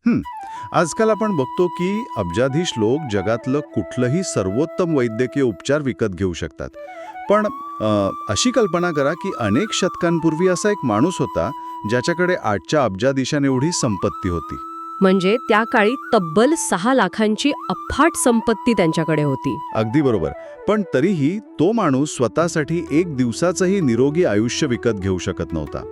हं. आजकाल आपण बघतो की अब्जाधीश लोक जगातलं कुठलंही सर्वोत्तम वैद्यकीय उपचार विकत घेऊ शकतात. पण अशी कल्पना करा की अनेक शतकांपूर्वी असा एक माणूस होता ज्याच्याकडे 8च्या अब्जाधीशांएवढी संपत्ती होती. म्हणजे त्या काळी तब्बल 6 लाखांची अफाट संपत्ती त्यांच्याकडे होती. अगदी बरोबर. पण तरीही तो माणूस स्वतःसाठी एक दिवसाचंही निरोगी आयुष्य विकत घेऊ शकत नव्हता.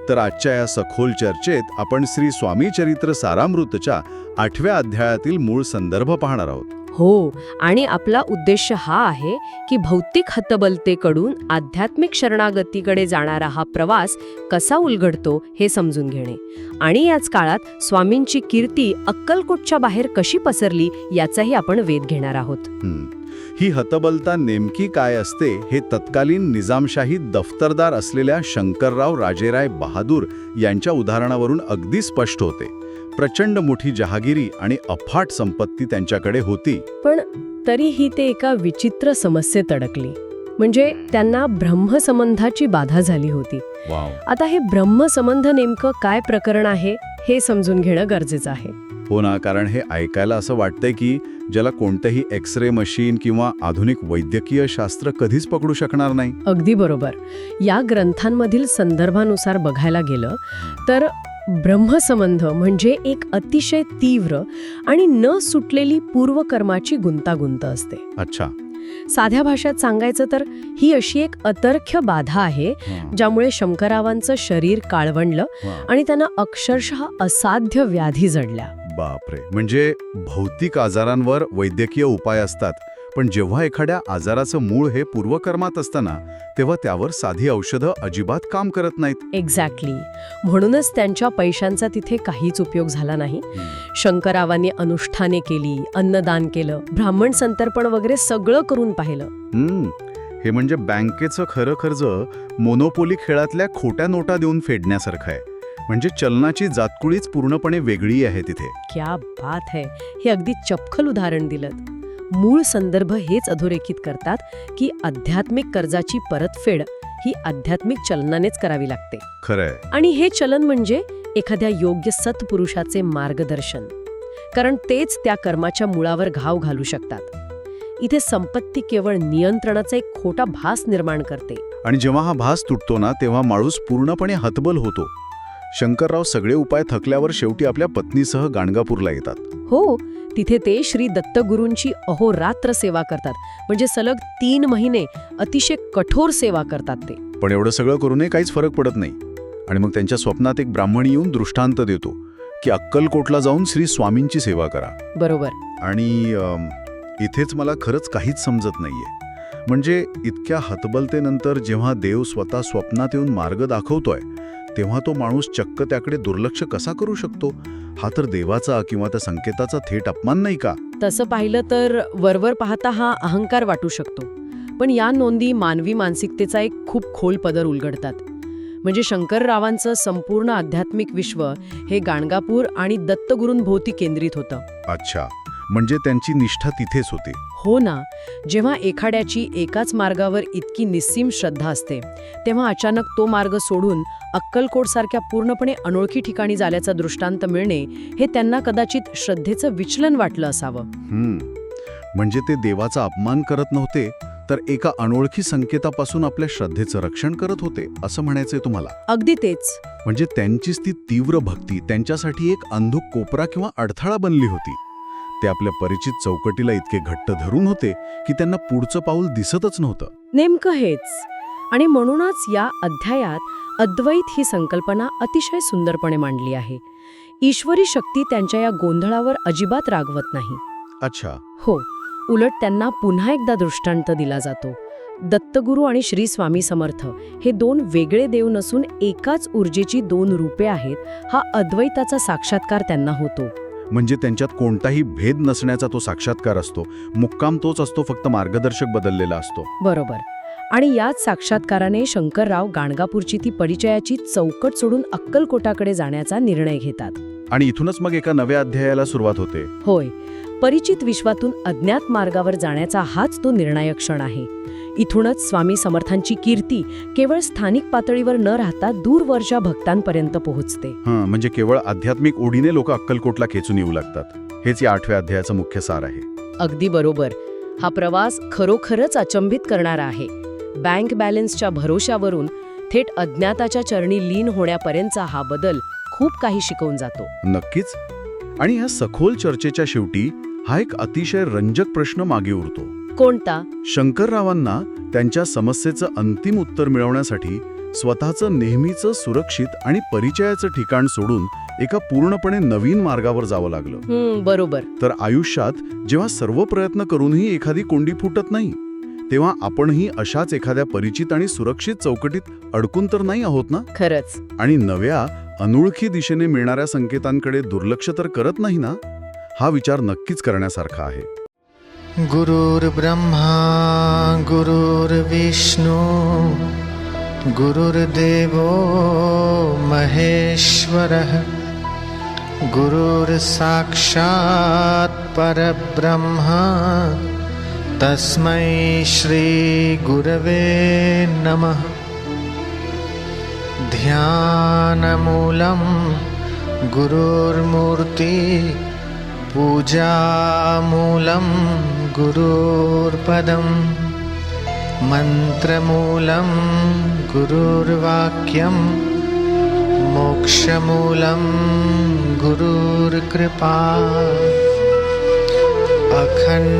तर आजच्या या सखोल चर्चेत आपण श्री स्वामी चरित्र सारामृतच्या 8व्या अध्यायातील मूळ संदर्भ पाहणार आहोत. हो, आणि आपला उद्देश हा आहे की भौतिक हतबलतेकडून आध्यात्मिक शरणागतीकडे जाणारा हा प्रवास कसा उलगडतो हे समजून घेणे, आणि याच काळात स्वामींची कीर्ती अक्कलकोटच्या बाहेर कशी पसरली याचाही आपण वेध घेणार आहोत. ही हतबलता नेमकी काय असते हे तत्कालीन निजामशाही दफ्तरदार असलेल्या शंकरराव राजेराय बहादूर यांच्या उदाहरणावरून अगदी स्पष्ट होते. प्रचंड मोठी जहागिरी आणि अफाट संपत्ती त्यांच्याकडे होती. पण तरीही ते एका विचित्र समस्येत अडकली. म्हणजे त्यांना ब्रह्मसंबंधाची बाधा झाली होती. आता हे ब्रह्मसंबंध नेमकं काय प्रकरण आहे हे समजून घेणं गरजेचं आहे. हो ना, कारण हे ऐकायला असं वाटतंय की ज्याला कोणतंही एक्स-रे मशीन किंवा आधुनिक वैद्यकीय शास्त्र कधीच पकडू शकणार नाही. अगदी बरोबर. या ग्रंथांमधील संदर्भानुसार बघायला गेलं तर ब्रह्मसंबंध म्हणजे एक अतिशय तीव्र आणि न सुटलेली पूर्वकर्माची गुंतागुंत असते. अच्छा. साध्या भाषेत सांगायचं तर ही अशी एक अतर्क्य बाधा आहे ज्यामुळे शंकररावांचं शरीर काळवंडलं आणि त्यांना अक्षरशः असाध्य व्याधी जडल्या. बापरे. म्हणजे भौतिक आजारांवर वैद्यकीय उपाय असतात, पण जेव्हा एखाद्या आजाराचं मूळ हे पूर्वकर्मात असताना तेव्हा त्यावर साधी औषधं अजिबात काम करत नाहीत. एक्झॅक्टली. म्हणूनच त्यांच्या पैशांचा तिथे काहीच उपयोग झाला नाही. शंकररावांनी अनुष्ठाने केली, अन्नदान केलं, ब्राह्मण संतर्पण वगैरे सगळं करून पाहिलं. हे म्हणजे बँकेचं खरं कर्ज मोनोपोली खेळातल्या खोट्या नोटा देऊन फेडण्यासारखं आहे. म्हणजे चलनाची जातकुळीच पूर्णपणे वेगळी आहे तिथे. क्या बात है. हे अगदी चपखल उदाहरण दिलं. मूळ संदर्भ हेच अधोरेखित करतात की आध्यात्मिक कर्जाची परतफेड ही आध्यात्मिक चलनानेच करावी लागते. खरंय. आणि हे चलन म्हणजे एखाद्या योग्य सत्पुरुषाचे मार्गदर्शन, कारण तेच त्या कर्माच्या मुळावर घाव घालू शकतात. इथे संपत्ती केवळ नियंत्रणाचा एक खोटा भास निर्माण करते. आणि जेव्हा हा भास तुटतो ना तेव्हा माणूस पूर्णपणे हतबल होतो. शंकरराव सगळे उपाय थकल्यावर शेवटी आपल्या पत्नीसह गाणगापूरला येतात. हो, तिथे ते श्री दत्तगुरूंची अहोरात्र सेवा करतात. म्हणजे सलग 3 महिने अतिशय कठोर सेवा करतात ते. पण एवढं सगळं करूनही काहीच फरक पडत नाही. आणि मग त्यांच्या स्वप्नात एक ब्राह्मण येऊन दृष्टांत देतो की अक्कलकोटला जाऊन श्री स्वामींची सेवा करा. बरोबर. आणि इथेच मला खरंच काहीच समजत नाहीये. म्हणजे इतक्या हतबलतेनंतर जेव्हा देव स्वतः स्वप्नात येऊन मार्ग दाखवतोय तेव्हा तो माणूस चक्क त्याकडे दुर्लक्ष कसा करू शकतो? हा तर देवाचा किंवा त्या संकेताचा थेट अपमान नाही का? तसं पाहिलं तर वरवर पाहता हा अहंकार वाटू शकतो. पण या नोंदी मानवी मानसिकतेचा एक खूप खोल पदर उलगडतात. म्हणजे शंकररावांचं संपूर्ण आध्यात्मिक विश्व हे गाणगापूर आणि दत्तगुरूंभोवती केंद्रित होतं. अच्छा. म्हणजे त्यांची निष्ठा तिथेच होती. हो ना. जेव्हा एखाद्याची एकाच मार्गावर इतकी निस्सीम श्रद्धा असते तेव्हा अचानक तो मार्ग सोडून अक्कलकोटसारख्या पूर्णपणे अनोळखी ठिकाणी जाण्याचा दृष्टांत मिळणे हे त्यांना कदाचित श्रद्धेचं विचलन वाटलं असावं. म्हणजे ते देवाचा अपमान करत नव्हते तर एका अनोळखी संकेतापासून आपल्या श्रद्धेचं रक्षण करत होते असं म्हणायचंय तुम्हाला? अगदी तेच. म्हणजे त्यांचीच ती तीव्र भक्ती त्यांच्यासाठी एक अंधुक कोपरा किंवा अडथळा बनली होती. ते आपल्या परिचित चौकटीला इतके घट्ट धरून होते की त्यांना पुढचं पाऊल दिसतच नव्हतं. नेमकं हेच. आणि म्हणूनच या अध्यायात अद्वैत ही संकल्पना अतिशय सुंदरपणे मांडली आहे. ईश्वरी शक्ती त्यांच्या या गोंधळावर अजिबात रागवत नाही. अच्छा. हो, उलट त्यांना पुन्हा एकदा दृष्टांत दिला जातो. दत्तगुरू आणि श्री स्वामी समर्थ हे 2 वेगळे देव नसून एकाच ऊर्जेची 2 रूपे आहेत. हा अद्वैताचा साक्षात्कार त्यांना होतो. म्हणजे त्यांच्यात कोणताही भेद नसण्याचा तो साक्षात्कार असतो. मुक्काम तोच असतो, फक्त मार्गदर्शक बदललेला असतो. बरोबर. आणि याच साक्षात्काराने शंकरराव गाणगापूरची ती परिचयाची चौकट सोडून अक्कलकोटाकडे जाण्याचा निर्णय घेतात. आणि इथूनच मग एका नव्या अध्यायाला सुरुवात होते. होय. परिचित विश्वातून अज्ञात मार्गावर जाण्याचा हाच तो निर्णायक क्षण आहे. इथूनच स्वामी समर्थांची कीर्ती केवळ स्थानिक पातळीवर न राहता दूरवरच्या भक्तांपर्यंत पोहोचते. म्हणजे केवळ आध्यात्मिक ओढीने लोक अक्कलकोटला खेचून येऊ लागतात. हेच या 8व्या अध्यायाचं मुख्य सार आहे. अगदी बरोबर. हा प्रवास खरोखरच अचंबित करणारा आहे. बँक बॅलन्सच्या भरोशावरून थेट अज्ञाताच्या चरणी लीन होण्यापर्यंतचा हा बदल खूप काही शिकवून जातो. नक्कीच. आणि ह्या सखोल चर्चेच्या शेवटी हा एक अतिशय रंजक प्रश्न मागे उरतो. कोणता? शंकररावांना त्यांच्या समस्येचं अंतिम उत्तर मिळवण्यासाठी स्वतःचं नेहमीचं सुरक्षित आणि परिचयाचं ठिकाण सोडून एका पूर्णपणे नवीन मार्गावर जावं लागलं. बरोबर. तर आयुष्यात जेव्हा सर्व प्रयत्न करूनही एखादी कोंडी फुटत नाही, तेव्हा आपणही अशाच एखाद्या परिचित आणि सुरक्षित चौकटीत अडकून तर नाही आहोत ना? खरंच. आणि नव्या अनोळखी दिशेने मिळणाऱ्या संकेतांकडे दुर्लक्ष तर करत नाही ना? हा विचार नक्कीच करण्यासारखा आहे. गुरुर्ब्रह्मा गुरुर्विष्णू गुरुर्देवो महेश्वरः गुरुर्साक्षात् परब्रह्म तस्मै श्री गुरवे नमः. ध्यानमूलं गुरुर्मूर्ति पूजामूलं गुरुर्पदं मन्त्रमूलं गुरुर्वाक्यं मोक्षमूलं गुरुर्कृपा. अखंड